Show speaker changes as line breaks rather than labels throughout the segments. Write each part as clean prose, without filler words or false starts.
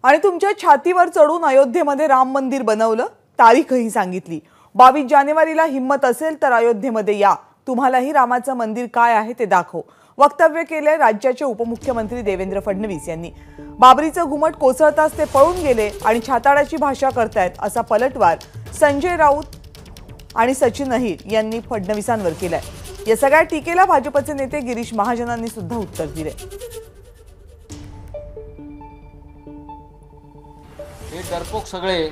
आणि तुमच्या छातीवर चढून अयोध्येमध्ये राम मंदिर बनवलं, तारीखही सांगितली। 22 जानेवारीला हिम्मत असेल तर अयोध्येमध्ये या, तुम्हालाही रामाचं मंदिर काय आहे ते दाखव, वक्तव्य केले राज्याचे उपमुख्यमंत्री देवेंद्र फडणवीस यांनी। बाबरीचं घुमट कोसळताच ते पळून गेले आणि छाताडाची भाषा करतायत असा पलटवार संजय राऊत आणि सचिन अहिर यांनी फडणवीसांवर केलाय। या सगळ्या टीकेला भाजपचे नेते गिरीश महाजनांनी सुद्धा उत्तर दिले।
हे डरपोक सगळे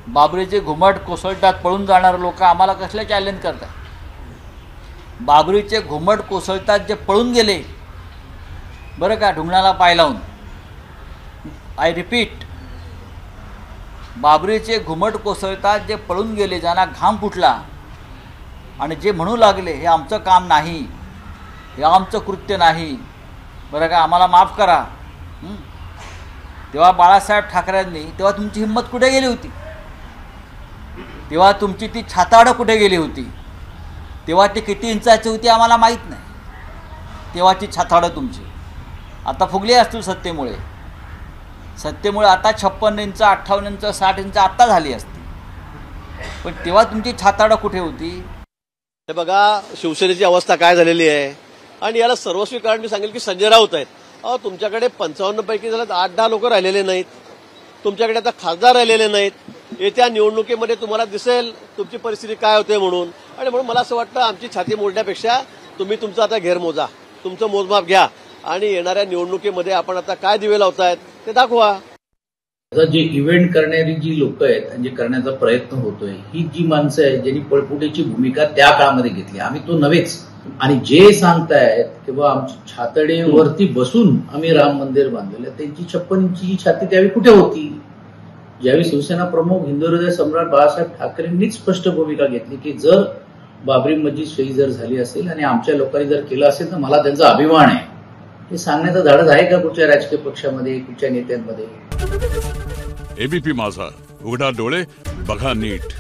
बाबरीचे घुमट कोसळतात पळून जाणारे लोक आम्हाला कसले चॅलेंज करतात? बाबरीचे घुमट कोसळतात जे पळून गेले बरं का, ढुंगणाला पाय लावून, आय रिपीट, बाबरीचे घुमट कोसळतात जे पळून गेले, ज्यांना घाम फुटला आणि जे म्हणू लागले हे आमचं काम नाही, हे आमचं कृत्य नाही, बरं का, आम्हाला माफ करा। तेव्हा बाळासाहेब ठाकरेंनी, तेव्हा तुमची हिम्मत कुठे गेली होती? तेव्हा तुमची ती छाताडं कुठे गेली होती? तेव्हा ती किती इंचाची होती आम्हाला माहीत नाही। तेव्हाची छाताडं तुमची आता फुगली असतील सत्तेमुळे। आता 56 इंच, 58 इंच, 60 इंच आत्ता झाली असती, पण तेव्हा तुमची छाताडं कुठे होती?
हे बघा शिवसेनेची अवस्था काय झालेली आहे, आणि याला सर्वस्वी कारण मी सांगेल की संजय राऊत आहेत। तुमच्याकडे 55 पैकी झालं 8-10 लोक राहिलेले नाहीत, तुमच्याकडे आता खासदार राहिलेले नाहीत। येत्या निवडणुकीमध्ये तुम्हाला दिसेल तुमची परिस्थिती काय होते म्हणून, आणि म्हणून मला असं वाटतं आमची छाती मोडण्यापेक्षा तुम्ही तुमचा आता घेर मोजा, तुमचं मोजमाप घ्या आणि येणाऱ्या निवडणुकीमध्ये आपण आता काय दिवे लावतायत ते दाखवा।
जे इव्हेंट करणारी जी लोक आहेत आणि जे करण्याचा प्रयत्न होतोय, ही जी माणसं आहेत ज्यांनी पळपुटेची भूमिका त्या काळामध्ये घेतली, आम्ही तो नव्हेच। आणि जे सांगतायत की बा आमची छातडीवरती बसून आम्ही राम मंदिर बांधलेलं, त्यांची 56 इंची छाती त्यावेळी कुठे होती? ज्यावेळी शिवसेना प्रमुख हिंदू हृदय सम्राट बाळासाहेब ठाकरेंनीच स्पष्ट भूमिका घेतली की जर बाबरी मस्जिद शहीद जर झाली असेल आणि आमच्या लोकांनी जर केलं असेल तर मला त्यांचा अभिमान आहे, हे सांगण्याचं धाडस आहे का कुठच्या राजकीय पक्षामध्ये, कुठच्या नेत्यांमध्ये?
एबीपी माझा, उघडा डोळे बघा नीट।